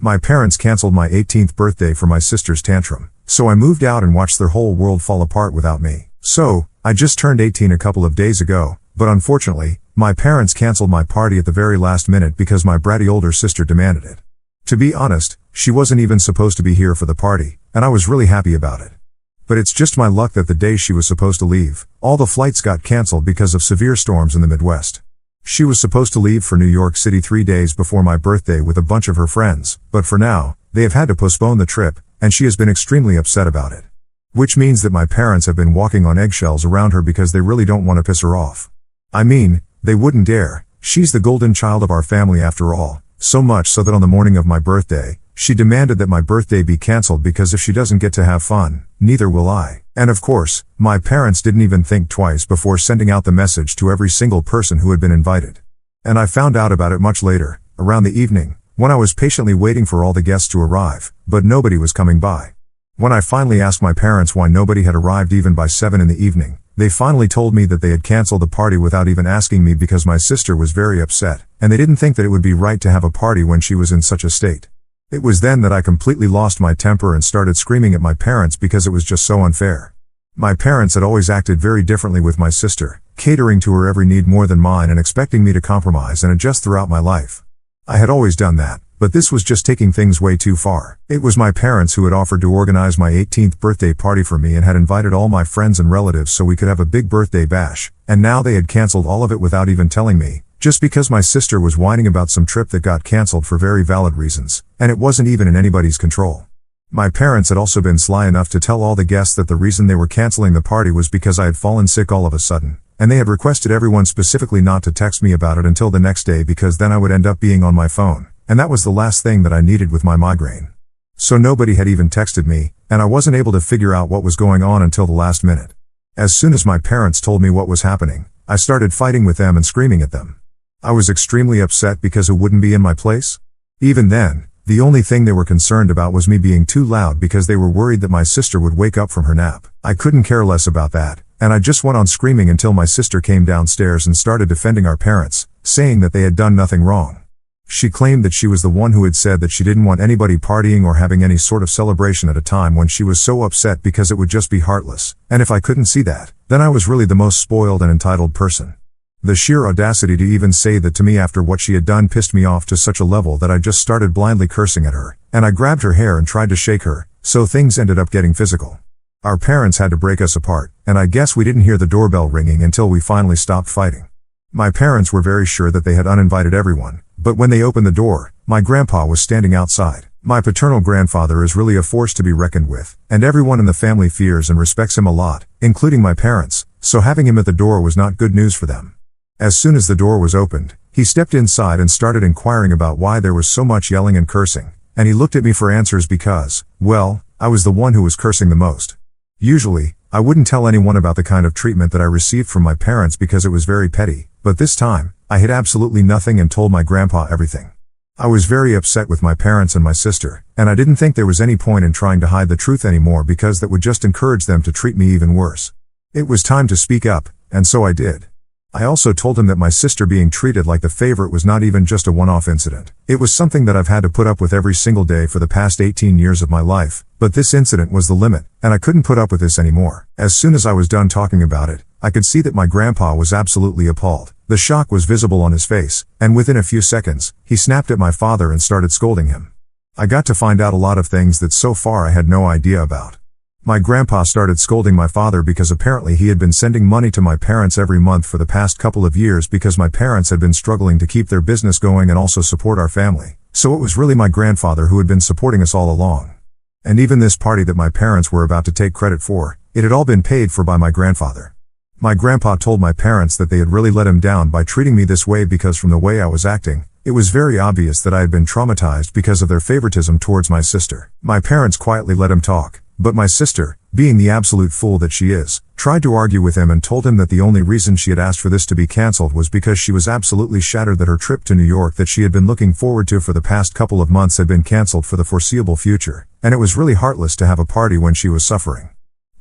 My parents canceled my 18th birthday for my sister's tantrum, so I moved out and watched their whole world fall apart without me. So, I just turned 18 a couple of days ago, but unfortunately, my parents canceled my party at the very last minute because my bratty older sister demanded it. To be honest, she wasn't even supposed to be here for the party, and I was really happy about it. But it's just my luck that the day she was supposed to leave, all the flights got canceled because of severe storms in the Midwest. She was supposed to leave for New York City 3 days before my birthday with a bunch of her friends, but for now, they have had to postpone the trip, and she has been extremely upset about it. Which means that my parents have been walking on eggshells around her because they really don't want to piss her off. I mean, they wouldn't dare. She's the golden child of our family after all, so much so that on the morning of my birthday, she demanded that my birthday be cancelled because if she doesn't get to have fun, neither will I. And of course, my parents didn't even think twice before sending out the message to every single person who had been invited. And I found out about it much later, around the evening, when I was patiently waiting for all the guests to arrive, but nobody was coming by. When I finally asked my parents why nobody had arrived even by 7 in the evening, they finally told me that they had canceled the party without even asking me because my sister was very upset, and they didn't think that it would be right to have a party when she was in such a state. It was then that I completely lost my temper and started screaming at my parents because it was just so unfair. My parents had always acted very differently with my sister, catering to her every need more than mine and expecting me to compromise and adjust throughout my life. I had always done that, but this was just taking things way too far. It was my parents who had offered to organize my 18th birthday party for me and had invited all my friends and relatives so we could have a big birthday bash, and now they had canceled all of it without even telling me, just because my sister was whining about some trip that got canceled for very valid reasons, and it wasn't even in anybody's control. My parents had also been sly enough to tell all the guests that the reason they were canceling the party was because I had fallen sick all of a sudden, and they had requested everyone specifically not to text me about it until the next day because then I would end up being on my phone, and that was the last thing that I needed with my migraine. So nobody had even texted me, and I wasn't able to figure out what was going on until the last minute. As soon as my parents told me what was happening, I started fighting with them and screaming at them. I was extremely upset because who wouldn't be in my place? Even then, the only thing they were concerned about was me being too loud because they were worried that my sister would wake up from her nap. I couldn't care less about that, and I just went on screaming until my sister came downstairs and started defending our parents, saying that they had done nothing wrong. She claimed that she was the one who had said that she didn't want anybody partying or having any sort of celebration at a time when she was so upset because it would just be heartless, and if I couldn't see that, then I was really the most spoiled and entitled person. The sheer audacity to even say that to me after what she had done pissed me off to such a level that I just started blindly cursing at her, and I grabbed her hair and tried to shake her, so things ended up getting physical. Our parents had to break us apart, and I guess we didn't hear the doorbell ringing until we finally stopped fighting. My parents were very sure that they had uninvited everyone, but when they opened the door, my grandpa was standing outside. My paternal grandfather is really a force to be reckoned with, and everyone in the family fears and respects him a lot, including my parents, so having him at the door was not good news for them. As soon as the door was opened, he stepped inside and started inquiring about why there was so much yelling and cursing, and he looked at me for answers because, well, I was the one who was cursing the most. Usually, I wouldn't tell anyone about the kind of treatment that I received from my parents because it was very petty, but this time, I hid absolutely nothing and told my grandpa everything. I was very upset with my parents and my sister, and I didn't think there was any point in trying to hide the truth anymore because that would just encourage them to treat me even worse. It was time to speak up, and so I did. I also told him that my sister being treated like the favorite was not even just a one-off incident. It was something that I've had to put up with every single day for the past 18 years of my life, but this incident was the limit, and I couldn't put up with this anymore. As soon as I was done talking about it, I could see that my grandpa was absolutely appalled. The shock was visible on his face, and within a few seconds, he snapped at my father and started scolding him. I got to find out a lot of things that so far I had no idea about. My grandpa started scolding my father because apparently he had been sending money to my parents every month for the past couple of years because my parents had been struggling to keep their business going and also support our family. So it was really my grandfather who had been supporting us all along. And even this party that my parents were about to take credit for, it had all been paid for by my grandfather. My grandpa told my parents that they had really let him down by treating me this way because from the way I was acting, it was very obvious that I had been traumatized because of their favoritism towards my sister. My parents quietly let him talk. But my sister, being the absolute fool that she is, tried to argue with him and told him that the only reason she had asked for this to be cancelled was because she was absolutely shattered that her trip to New York that she had been looking forward to for the past couple of months had been cancelled for the foreseeable future, and it was really heartless to have a party when she was suffering.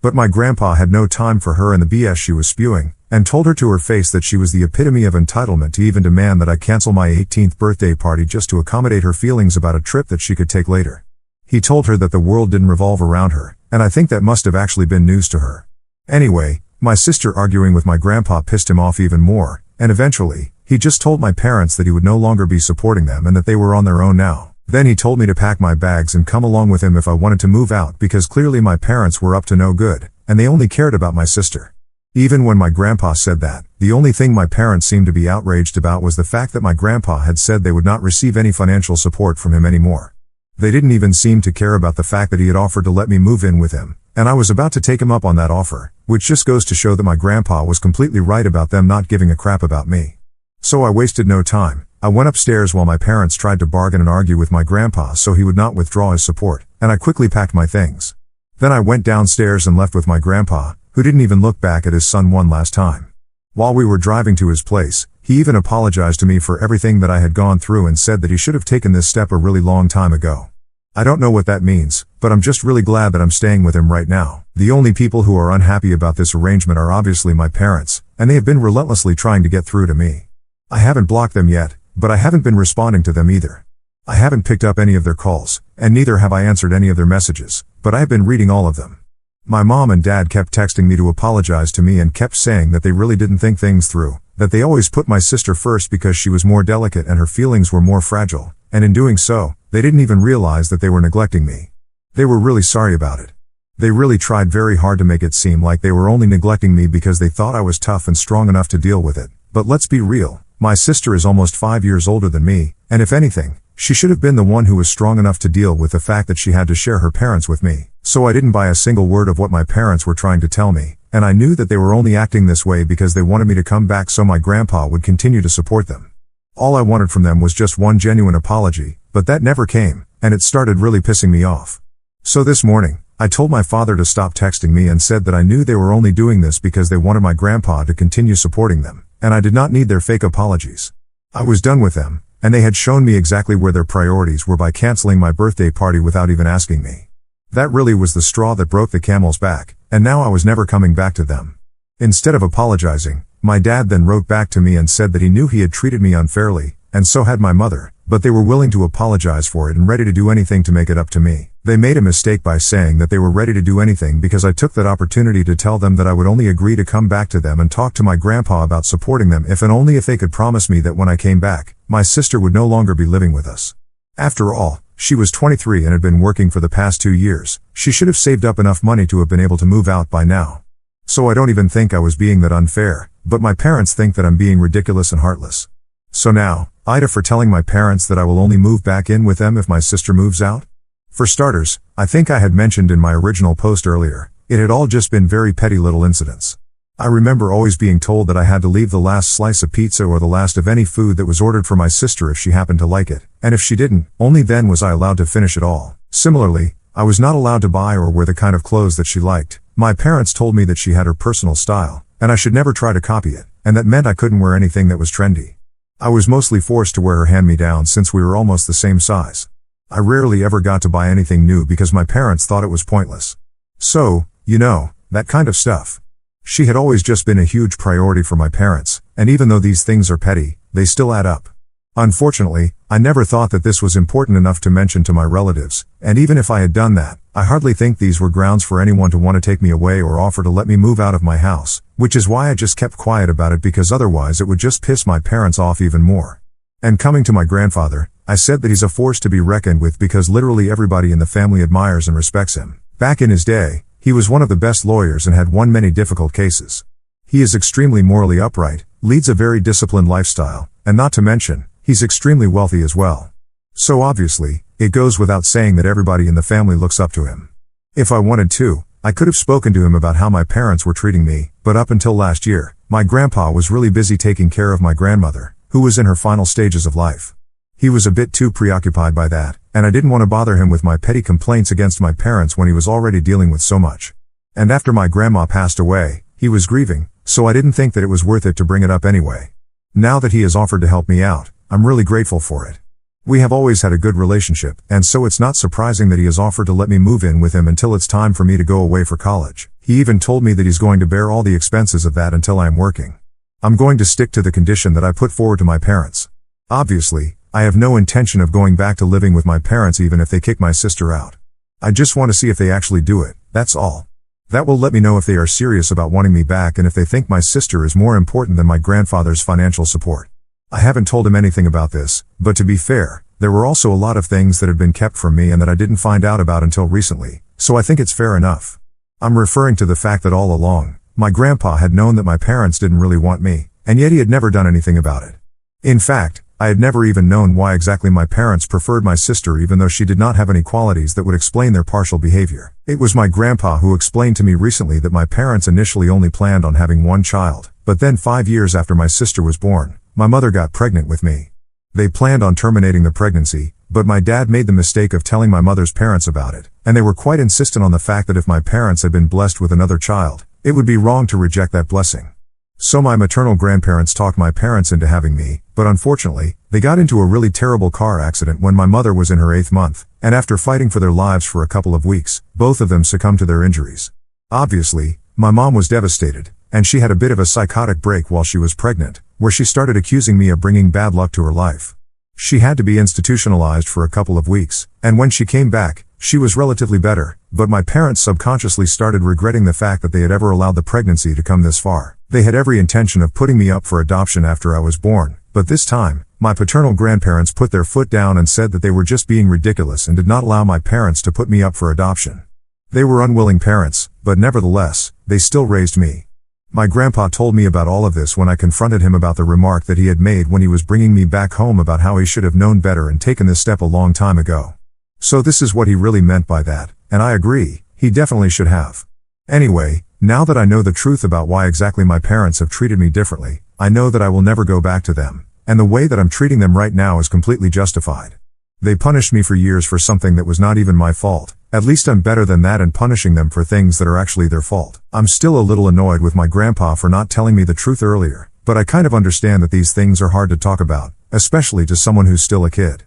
But my grandpa had no time for her and the BS she was spewing, and told her to her face that she was the epitome of entitlement to even demand that I cancel my 18th birthday party just to accommodate her feelings about a trip that she could take later. He told her that the world didn't revolve around her, and I think that must have actually been news to her. Anyway, my sister arguing with my grandpa pissed him off even more, and eventually, he just told my parents that he would no longer be supporting them and that they were on their own now. Then he told me to pack my bags and come along with him if I wanted to move out because clearly my parents were up to no good, and they only cared about my sister. Even when my grandpa said that, the only thing my parents seemed to be outraged about was the fact that my grandpa had said they would not receive any financial support from him anymore. They didn't even seem to care about the fact that he had offered to let me move in with him, and I was about to take him up on that offer, which just goes to show that my grandpa was completely right about them not giving a crap about me. So I wasted no time. I went upstairs while my parents tried to bargain and argue with my grandpa so he would not withdraw his support, and I quickly packed my things. Then I went downstairs and left with my grandpa, who didn't even look back at his son one last time. While we were driving to his place, he even apologized to me for everything that I had gone through and said that he should have taken this step a really long time ago. I don't know what that means, but I'm just really glad that I'm staying with him right now. The only people who are unhappy about this arrangement are obviously my parents, and they have been relentlessly trying to get through to me. I haven't blocked them yet, but I haven't been responding to them either. I haven't picked up any of their calls, and neither have I answered any of their messages, but I have been reading all of them. My mom and dad kept texting me to apologize to me and kept saying that they really didn't think things through, that they always put my sister first because she was more delicate and her feelings were more fragile, and in doing so, they didn't even realize that they were neglecting me. They were really sorry about it. They really tried very hard to make it seem like they were only neglecting me because they thought I was tough and strong enough to deal with it. But let's be real, my sister is almost 5 years older than me, and if anything, she should have been the one who was strong enough to deal with the fact that she had to share her parents with me. So I didn't buy a single word of what my parents were trying to tell me, and I knew that they were only acting this way because they wanted me to come back so my grandpa would continue to support them. All I wanted from them was just one genuine apology, but that never came, and it started really pissing me off. So this morning, I told my father to stop texting me and said that I knew they were only doing this because they wanted my grandpa to continue supporting them, and I did not need their fake apologies. I was done with them, and they had shown me exactly where their priorities were by canceling my birthday party without even asking me. That really was the straw that broke the camel's back, and now I was never coming back to them. Instead of apologizing, my dad then wrote back to me and said that he knew he had treated me unfairly, and so had my mother, but they were willing to apologize for it and ready to do anything to make it up to me. They made a mistake by saying that they were ready to do anything because I took that opportunity to tell them that I would only agree to come back to them and talk to my grandpa about supporting them if and only if they could promise me that when I came back, my sister would no longer be living with us. After all, she was 23 and had been working for the past 2 years. She should have saved up enough money to have been able to move out by now. So I don't even think I was being that unfair, but my parents think that I'm being ridiculous and heartless. So now, Ida for telling my parents that I will only move back in with them if my sister moves out? For starters, I think I had mentioned in my original post earlier, it had all just been very petty little incidents. I remember always being told that I had to leave the last slice of pizza or the last of any food that was ordered for my sister if she happened to like it, and if she didn't, only then was I allowed to finish it all. Similarly, I was not allowed to buy or wear the kind of clothes that she liked. My parents told me that she had her personal style, and I should never try to copy it, and that meant I couldn't wear anything that was trendy. I was mostly forced to wear her hand-me-downs since we were almost the same size. I rarely ever got to buy anything new because my parents thought it was pointless. So, you know, that kind of stuff. She had always just been a huge priority for my parents, and even though these things are petty, they still add up. Unfortunately, I never thought that this was important enough to mention to my relatives, and even if I had done that, I hardly think these were grounds for anyone to want to take me away or offer to let me move out of my house, which is why I just kept quiet about it because otherwise it would just piss my parents off even more. And coming to my grandfather, I said that he's a force to be reckoned with because literally everybody in the family admires and respects him. Back in his day, he was one of the best lawyers and had won many difficult cases. He is extremely morally upright, leads a very disciplined lifestyle, and not to mention, he's extremely wealthy as well. So obviously, it goes without saying that everybody in the family looks up to him. If I wanted to, I could have spoken to him about how my parents were treating me, but up until last year, my grandpa was really busy taking care of my grandmother, who was in her final stages of life. He was a bit too preoccupied by that, and I didn't want to bother him with my petty complaints against my parents when he was already dealing with so much. And after my grandma passed away, he was grieving, so I didn't think that it was worth it to bring it up anyway. Now that he has offered to help me out, I'm really grateful for it. We have always had a good relationship, and so it's not surprising that he has offered to let me move in with him until it's time for me to go away for college. He even told me that he's going to bear all the expenses of that until I am working. I'm going to stick to the condition that I put forward to my parents. Obviously, I have no intention of going back to living with my parents even if they kick my sister out. I just want to see if they actually do it, that's all. That will let me know if they are serious about wanting me back and if they think my sister is more important than my grandfather's financial support. I haven't told him anything about this, but to be fair, there were also a lot of things that had been kept from me and that I didn't find out about until recently, so I think it's fair enough. I'm referring to the fact that all along, my grandpa had known that my parents didn't really want me, and yet he had never done anything about it. In fact, I had never even known why exactly my parents preferred my sister even though she did not have any qualities that would explain their partial behavior. It was my grandpa who explained to me recently that my parents initially only planned on having one child, but then 5 years after my sister was born, my mother got pregnant with me. They planned on terminating the pregnancy, but my dad made the mistake of telling my mother's parents about it, and they were quite insistent on the fact that if my parents had been blessed with another child, it would be wrong to reject that blessing. So my maternal grandparents talked my parents into having me, but unfortunately, they got into a really terrible car accident when my mother was in her 8th month, and after fighting for their lives for a couple of weeks, both of them succumbed to their injuries. Obviously, my mom was devastated, and she had a bit of a psychotic break while she was pregnant, where she started accusing me of bringing bad luck to her life. She had to be institutionalized for a couple of weeks, and when she came back, she was relatively better, but my parents subconsciously started regretting the fact that they had ever allowed the pregnancy to come this far. They had every intention of putting me up for adoption after I was born, but this time, my paternal grandparents put their foot down and said that they were just being ridiculous and did not allow my parents to put me up for adoption. They were unwilling parents, but nevertheless, they still raised me. My grandpa told me about all of this when I confronted him about the remark that he had made when he was bringing me back home about how he should have known better and taken this step a long time ago. So this is what he really meant by that, and I agree, he definitely should have. Anyway, now that I know the truth about why exactly my parents have treated me differently, I know that I will never go back to them, and the way that I'm treating them right now is completely justified. They punished me for years for something that was not even my fault. At least I'm better than that in punishing them for things that are actually their fault. I'm still a little annoyed with my grandpa for not telling me the truth earlier, but I kind of understand that these things are hard to talk about, especially to someone who's still a kid.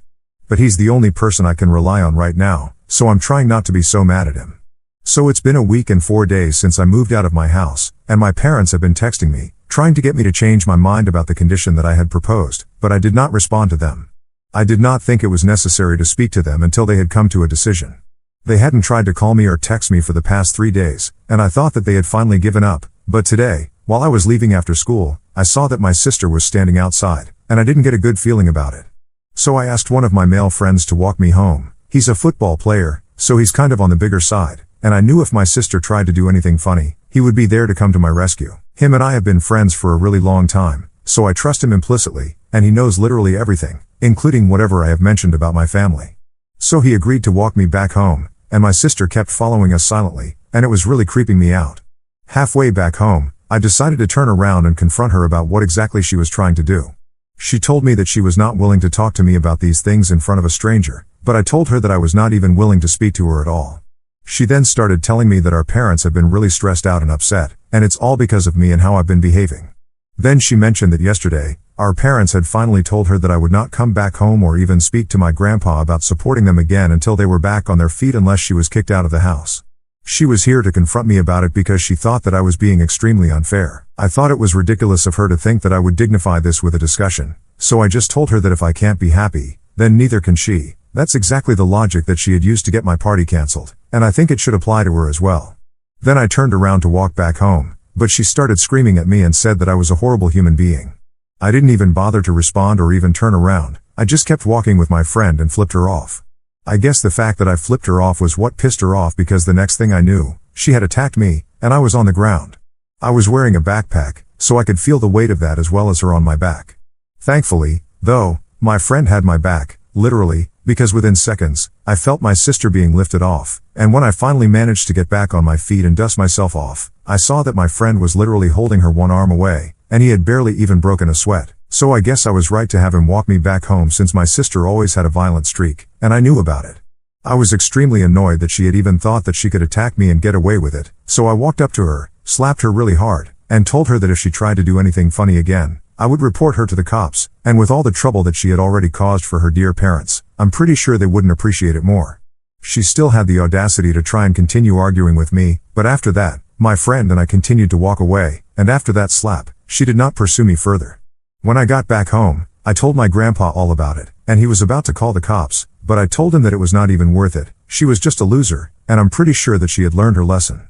But he's the only person I can rely on right now, so I'm trying not to be so mad at him. So it's been a week and 4 days since I moved out of my house, and my parents have been texting me, trying to get me to change my mind about the condition that I had proposed, but I did not respond to them. I did not think it was necessary to speak to them until they had come to a decision. They hadn't tried to call me or text me for the past 3 days, and I thought that they had finally given up, but today, while I was leaving after school, I saw that my sister was standing outside, and I didn't get a good feeling about it. So I asked one of my male friends to walk me home. He's a football player, so he's kind of on the bigger side, and I knew if my sister tried to do anything funny, he would be there to come to my rescue. Him and I have been friends for a really long time, so I trust him implicitly, and he knows literally everything, including whatever I have mentioned about my family. So he agreed to walk me back home, and my sister kept following us silently, and it was really creeping me out. Halfway back home, I decided to turn around and confront her about what exactly she was trying to do. She told me that she was not willing to talk to me about these things in front of a stranger, but I told her that I was not even willing to speak to her at all. She then started telling me that our parents have been really stressed out and upset, and it's all because of me and how I've been behaving. Then she mentioned that yesterday, our parents had finally told her that I would not come back home or even speak to my grandpa about supporting them again until they were back on their feet unless she was kicked out of the house. She was here to confront me about it because she thought that I was being extremely unfair. I thought it was ridiculous of her to think that I would dignify this with a discussion, so I just told her that if I can't be happy, then neither can she. That's exactly the logic that she had used to get my party cancelled, and I think it should apply to her as well. Then I turned around to walk back home, but she started screaming at me and said that I was a horrible human being. I didn't even bother to respond or even turn around. I just kept walking with my friend and flipped her off. I guess the fact that I flipped her off was what pissed her off because the next thing I knew, she had attacked me, and I was on the ground. I was wearing a backpack, so I could feel the weight of that as well as her on my back. Thankfully, though, my friend had my back, literally, because within seconds, I felt my sister being lifted off, and when I finally managed to get back on my feet and dust myself off, I saw that my friend was literally holding her one arm away, and he had barely even broken a sweat. So I guess I was right to have him walk me back home since my sister always had a violent streak, and I knew about it. I was extremely annoyed that she had even thought that she could attack me and get away with it, so I walked up to her, slapped her really hard, and told her that if she tried to do anything funny again, I would report her to the cops, and with all the trouble that she had already caused for her dear parents, I'm pretty sure they wouldn't appreciate it more. She still had the audacity to try and continue arguing with me, but after that, my friend and I continued to walk away, and after that slap, she did not pursue me further. When I got back home, I told my grandpa all about it, and he was about to call the cops, but I told him that it was not even worth it. She was just a loser, and I'm pretty sure that she had learned her lesson.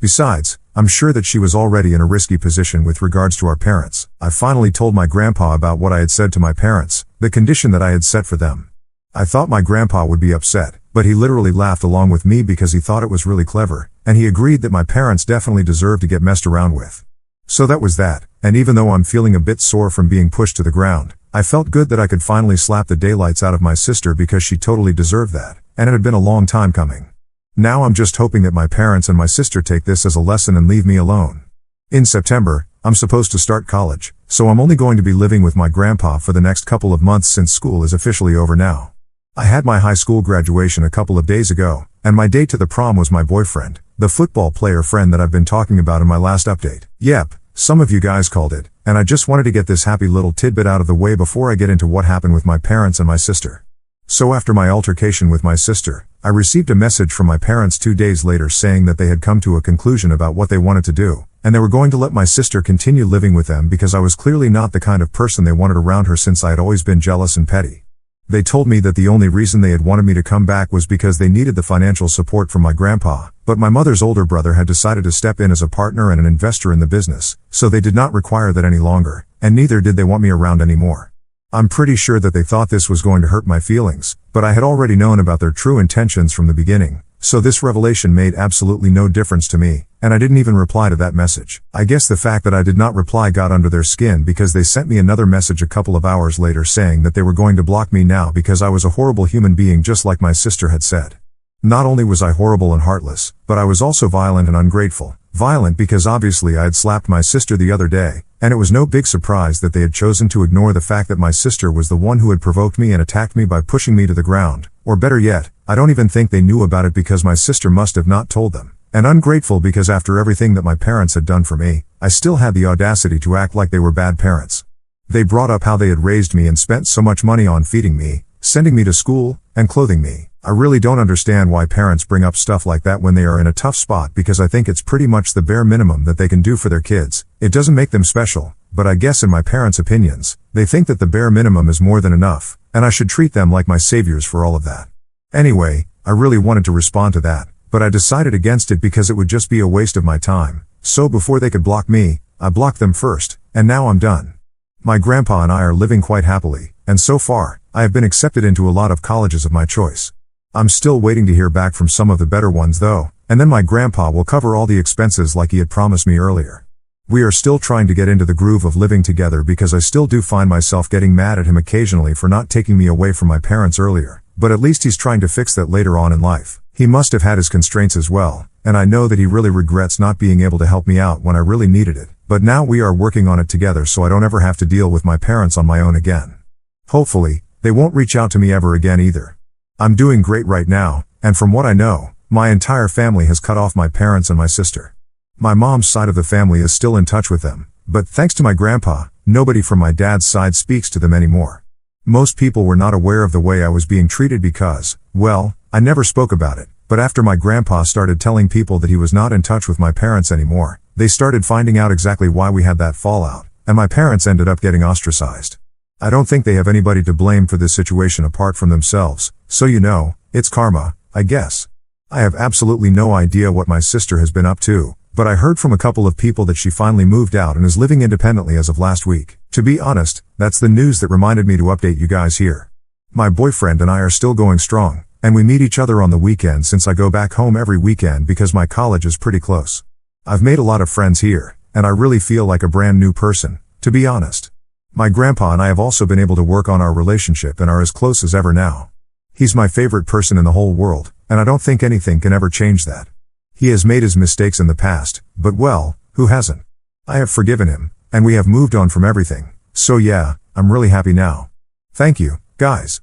Besides, I'm sure that she was already in a risky position with regards to our parents. I finally told my grandpa about what I had said to my parents, the condition that I had set for them. I thought my grandpa would be upset, but he literally laughed along with me because he thought it was really clever, and he agreed that my parents definitely deserved to get messed around with. So that was that, and even though I'm feeling a bit sore from being pushed to the ground, I felt good that I could finally slap the daylights out of my sister because she totally deserved that, and it had been a long time coming. Now I'm just hoping that my parents and my sister take this as a lesson and leave me alone. In September, I'm supposed to start college, so I'm only going to be living with my grandpa for the next couple of months since school is officially over now. I had my high school graduation a couple of days ago, and my date to the prom was my boyfriend, the football player friend that I've been talking about in my last update. Yep, some of you guys called it, and I just wanted to get this happy little tidbit out of the way before I get into what happened with my parents and my sister. So after my altercation with my sister, I received a message from my parents 2 days later saying that they had come to a conclusion about what they wanted to do, and they were going to let my sister continue living with them because I was clearly not the kind of person they wanted around her since I had always been jealous and petty. They told me that the only reason they had wanted me to come back was because they needed the financial support from my grandpa, but my mother's older brother had decided to step in as a partner and an investor in the business, so they did not require that any longer, and neither did they want me around anymore. I'm pretty sure that they thought this was going to hurt my feelings, but I had already known about their true intentions from the beginning, so this revelation made absolutely no difference to me, and I didn't even reply to that message. I guess the fact that I did not reply got under their skin because they sent me another message a couple of hours later saying that they were going to block me now because I was a horrible human being just like my sister had said. Not only was I horrible and heartless, but I was also violent and ungrateful. Violent because obviously I had slapped my sister the other day, and it was no big surprise that they had chosen to ignore the fact that my sister was the one who had provoked me and attacked me by pushing me to the ground, or better yet, I don't even think they knew about it because my sister must have not told them. And ungrateful because after everything that my parents had done for me, I still had the audacity to act like they were bad parents. They brought up how they had raised me and spent so much money on feeding me, sending me to school, and clothing me. I really don't understand why parents bring up stuff like that when they are in a tough spot because I think it's pretty much the bare minimum that they can do for their kids. It doesn't make them special, but I guess in my parents' opinions, they think that the bare minimum is more than enough, and I should treat them like my saviors for all of that. Anyway, I really wanted to respond to that, but I decided against it because it would just be a waste of my time. So before they could block me, I blocked them first, and now I'm done. My grandpa and I are living quite happily, and so far, I have been accepted into a lot of colleges of my choice. I'm still waiting to hear back from some of the better ones though, and then my grandpa will cover all the expenses like he had promised me earlier. We are still trying to get into the groove of living together because I still do find myself getting mad at him occasionally for not taking me away from my parents earlier, but at least he's trying to fix that later on in life. He must have had his constraints as well, and I know that he really regrets not being able to help me out when I really needed it, but now we are working on it together so I don't ever have to deal with my parents on my own again. Hopefully, they won't reach out to me ever again either. I'm doing great right now, and from what I know, my entire family has cut off my parents and my sister. My mom's side of the family is still in touch with them, but thanks to my grandpa, nobody from my dad's side speaks to them anymore. Most people were not aware of the way I was being treated because, well, I never spoke about it, but after my grandpa started telling people that he was not in touch with my parents anymore, they started finding out exactly why we had that fallout, and my parents ended up getting ostracized. I don't think they have anybody to blame for this situation apart from themselves, so you know, it's karma, I guess. I have absolutely no idea what my sister has been up to, but I heard from a couple of people that she finally moved out and is living independently as of last week. To be honest, that's the news that reminded me to update you guys here. My boyfriend and I are still going strong, and we meet each other on the weekend since I go back home every weekend because my college is pretty close. I've made a lot of friends here, and I really feel like a brand new person, to be honest. My grandpa and I have also been able to work on our relationship and are as close as ever now. He's my favorite person in the whole world, and I don't think anything can ever change that. He has made his mistakes in the past, but well, who hasn't? I have forgiven him, and we have moved on from everything, so yeah, I'm really happy now. Thank you, guys.